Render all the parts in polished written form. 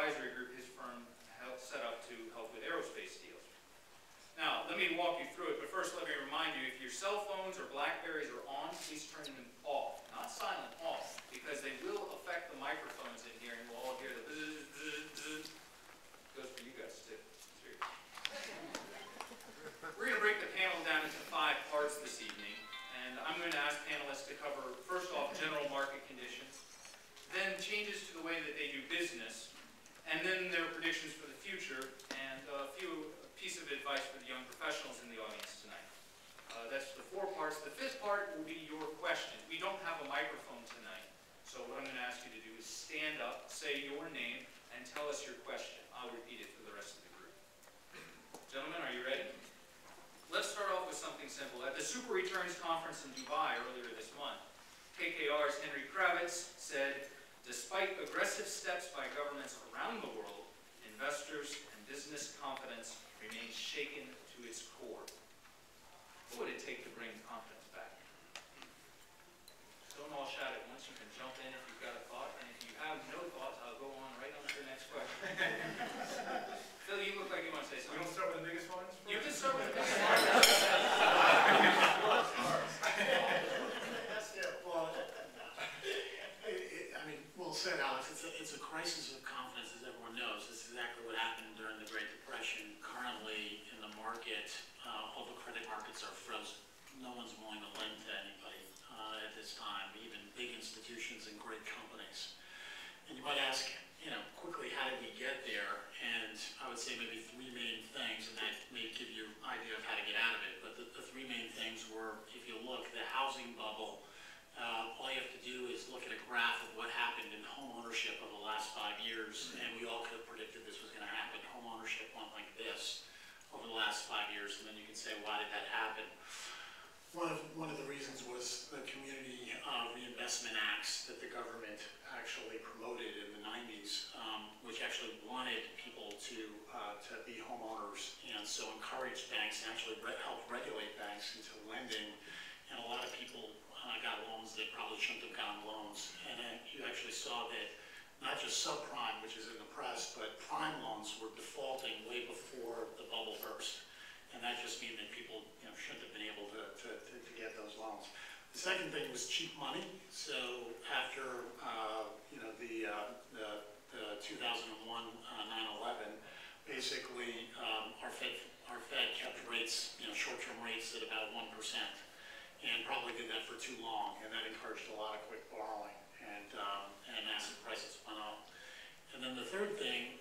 advisory group his firm helped set up to help with aerospace deals. Now, let me walk you through it, but first let me remind you, if your cell phones or Blackberries are on, please turn them off. Not silent, off, because they will affect the microphones in here, and we'll all hear the buzz, buzz, buzz. Goes for you guys, too. We're going to break the panel down into 5 parts this evening, and I'm going to ask panelists to cover, first off, general market conditions, then changes to the way that they do business, and then their predictions for the future, and a piece of advice for the young professionals in the audience tonight. That's the 4 parts. The 5th part will be your questions. We don't have a microphone tonight, so what I'm going to ask you to do is stand up, say your name, and tell us your question. I'll repeat it for the rest of the group. Gentlemen, are you ready? Let's start off with something simple. At the Super Returns Conference in Dubai earlier this month, KKR's Henry Kravitz said, despite aggressive steps by governments around the world, investors and business confidence remains shaken to its core. What would it take to bring confidence back? Don't all shout at once. You can jump in if you've got a thought, and if you have no thoughts, I'll go on right on to the next question. Phil, you look like you want to say something. We don't start with the biggest ones? You can start with the biggest ones. Well, I mean, well said, Alex. It's a crisis of confidence, as everyone knows. This is exactly what happened during the Great Depression. Currently, in the market, all the credit markets are frozen. No one's willing to lend to anybody at this time, even big institutions and great companies. And you might ask, quickly, how did we get there? And I would say maybe 3 main things, and that may give you an idea of how to get out of it. But the 3 main things were, if you look, the housing bubble. All you have to do is look at a graph of what happened in home ownership over the last 5 years, and we all could have predicted this was going to happen. Home ownership went like this over the last 5 years, and then you can say, why did that happen? One of the reasons was the community reinvestment acts that the government actually promoted in the 90s, which actually wanted people to be homeowners, and so encouraged banks and actually helped regulate banks into lending. And a lot of people got loans that probably shouldn't have gotten loans. And then you actually saw that not just subprime, which is in the press, but prime loans were defaulting way before the bubble burst. And that just means that people shouldn't have been able to get those loans. The second thing was cheap money. So after the 2001 9/11, basically our Fed kept rates, short-term rates at about 1%, and probably did that for too long, and that encouraged a lot of quick borrowing, and asset prices went up. And then the third thing,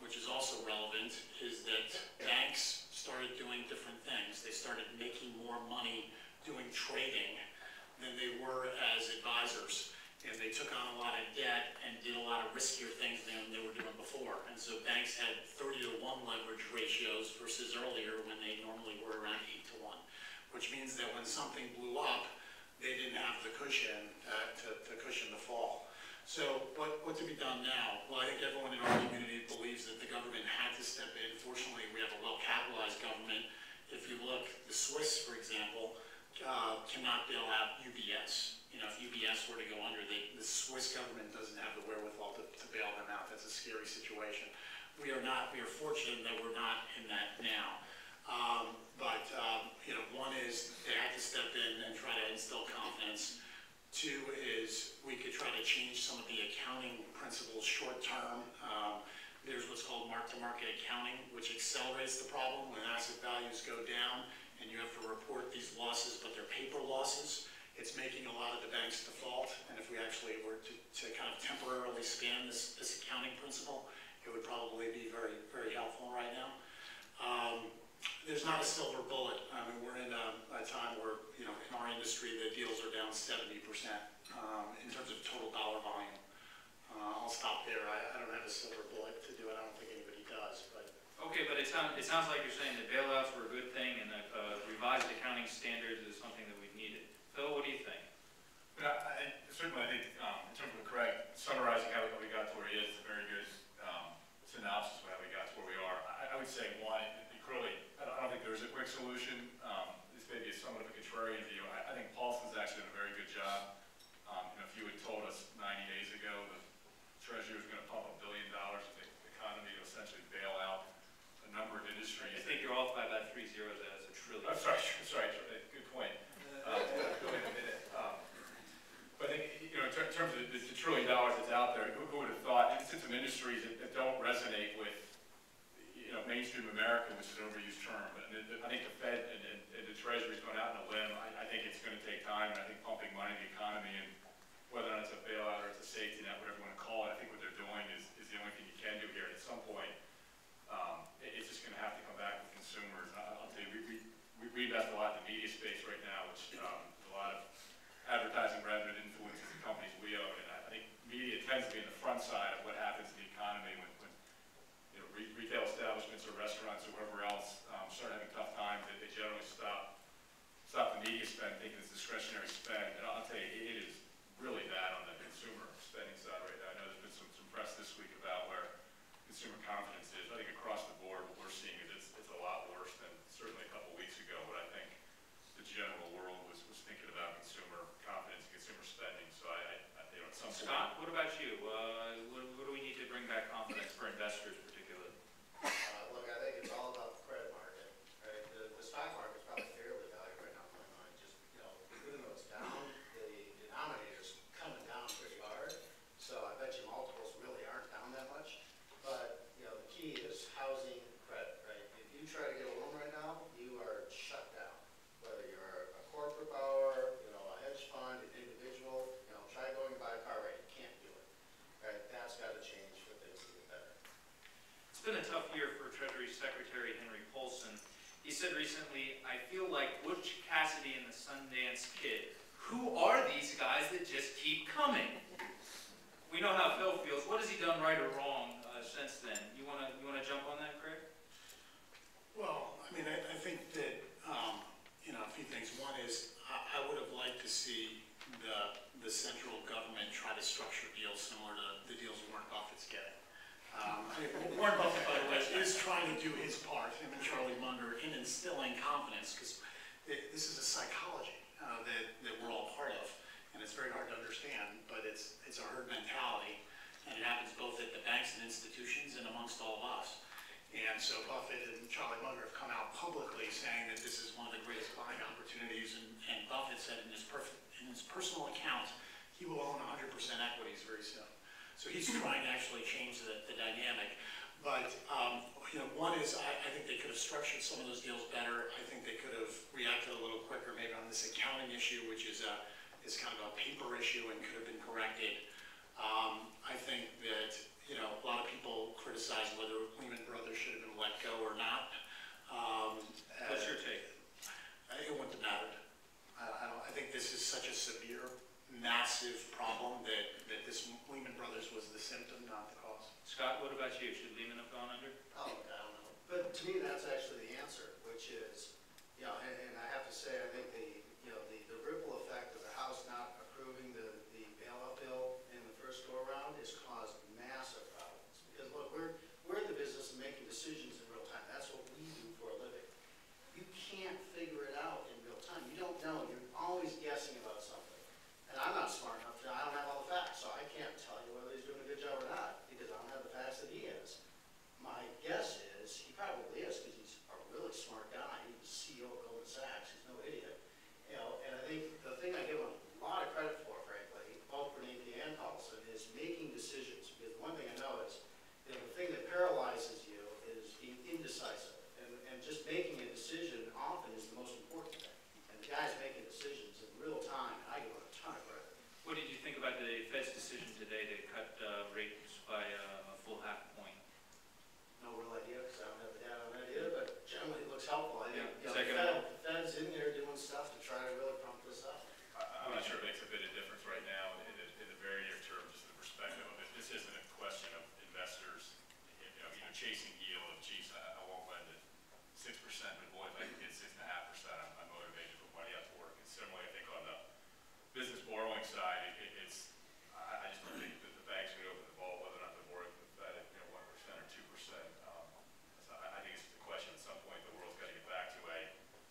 which is also relevant, is that banks started doing different things. They started making more money doing trading than they were as advisors. And they took on a lot of debt and did a lot of riskier things than they were doing before. And so banks had 30-to-1 leverage ratios versus earlier when they normally were around 8-to-1, which means that when something blew up, they didn't have the cushion to cushion the fall. So what to be done now? Well, I think everyone in our community believes that the government had to step in. Fortunately, we have a well-capitalized government. If you look, the Swiss, for example, cannot bail out UBS. If UBS were to go under, the Swiss government doesn't have the wherewithal to bail them out. That's a scary situation. We are fortunate that we're not in that now. One is they had to step in and try to instill confidence. 2 is we could try to change some of the accounting principles short term. There's what's called mark-to-market accounting, which accelerates the problem when asset values go down and you have to report these losses, but they're paper losses. It's making a lot of the banks default, and if we actually were to kind of temporarily span this accounting principle, it would probably be very, very helpful right now. There's not a silver bullet. I mean, we're in a time where, in our industry, the deals are down 70% in terms of total dollar volume. I'll stop there. I don't have a silver bullet to do it. I don't think anybody does. But okay, but it sounds like you're saying that bailouts were a good thing and that revised accounting standards is something that we've needed. Phil, what do you think? Certainly, I think in terms of Craig summarizing how we got to where he is, it's a very good synopsis of how we got to where we are. I would say, one, clearly, I don't think there's a quick solution. This may be somewhat of a contrarian view. I think Paulson's actually done a very good job. If you had told us 90 days ago the Treasury was going to pump $1 billion, I think out there. Who would have thought? It's in some industries that don't resonate with, mainstream America, which is an overused term. But I think the Fed and the Treasury's gone out on a limb. I think it's going to take time, and I think pumping money in the economy, and whether or not it's a bailout or it's a safety net, whatever you want to call it, I think what they're doing is the only thing you can do here. And at some point, it's just going to have to come back with consumers. I'll tell you, we invest a lot in the media space right now, which a lot of advertising revenue influences the companies we own. And I think media tends to be in the front side of what happens in the economy when retail establishments or restaurants or whoever else start having tough times. They generally stop the media spend, thinking it's discretionary spend. And I'll tell you, it is really bad on the consumer spending side right now. I know there's been some press this week about where consumer confidence is. I think across the board, what we're seeing is it's a lot worse than certainly a couple weeks ago. But I think the general world was thinking about consumer confidence and consumer spending. So at some point. Scott, what about you? What do we need to bring back confidence for investors, particularly? Look, I think it's all about the credit market, right? The stock market's probably fairly valued right now in my mind. Just, even though it's down, the denominator's coming down pretty hard. So I bet you multiples really aren't down that much. But, the key is housing credit, right? If you try to get a loan right now, you are shut down. Whether you're a corporate borrower, a hedge fund, an individual, try going to buy a car, right? You can't do it, right? That's got to change for things to get better. It's been a tough year for Treasury Secretary Henry Paulson. He said recently, "I feel like Butch Cassidy and the Sundance Kid. Who are these guys that just keep coming?" We know how Phil feels. What has he done right or wrong since then? You want to jump on that, Craig? Well, I mean, I think that, a few things. One is, I would have liked to see the central government try to structure deals similar to the deals Warren Buffett's getting. Warren Buffett, by the way, is trying to do his part, him and Charlie Munger, in instilling confidence, because this is a psychology that we're all part of, and it's very hard to understand, but it's a herd mentality, and it happens both at the banks and institutions and amongst all of us. And so Buffett and Charlie Munger have come out publicly saying that this is one of the greatest buying opportunities, and Buffett said in his personal account, he will own 100% equities very soon. So he's trying to actually change the dynamic. But, one is I think they could have structured some of those deals better. I think they could have reacted a little quicker maybe on this accounting issue, which is kind of a paper issue and could have been corrected. I think that, a lot of people criticize whether Lehman Brothers should have been let go or not. What's your take? It wouldn't have mattered. I think this is such a severe, massive problem that this Lehman Brothers was the symptom, not the cause. Scott, what about you? Should Lehman have gone under? Oh, I don't know. But to me, that's actually the answer, which is, and I have to say, I think the ripple effect of the House not approving the bailout bill in the first go-around has caused massive problems. Because look, we're in the business of making decisions in real time. That's what we do for a living. You can't figure it out in real time. You don't know. You're always guessing about something. And I'm not smart enough to, I don't have all the facts, so I can't tell you whether he's doing a good job or not, because I don't have the facts that he is. My guess is, he probably is, because he's a really smart guy. He's the CEO of Goldman Sachs. He's no idiot. And I think the thing I give him a lot of credit for, frankly, both Bernanke and Paulson, is making decisions. Because one thing I know is, the thing that paralyzes you is being indecisive. And just making a decision often is the most important thing. And the guy's making decisions in real time, and I give him a ton of credit. What did you think about the Fed's decision today to cut rates by a full half point? No real idea, because I don't have the data on that either, but generally it looks helpful. I think Yeah. the Fed's in there doing stuff to try to really pump this up. I'm not sure it makes a bit of difference right now in the very near term, just the perspective of it. This isn't a question of investors, chasing yield of, geez, I won't lend at 6%, but boy, if I can get 6.5%, I'm motivated to put money out to work. And similarly, I think on the business borrowing side, I just don't think that the banks would open the ball whether or not they're borrowing from the Fed at 1% or 2%. So I think it's just a question at some point the world's got to get back to a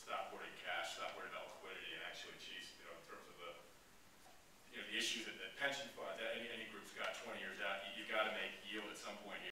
stop hoarding cash, stop worrying about liquidity, and actually, geez, in terms of the issues that the pension fund, any group's got 20 years out, you've got to make yield at some point here.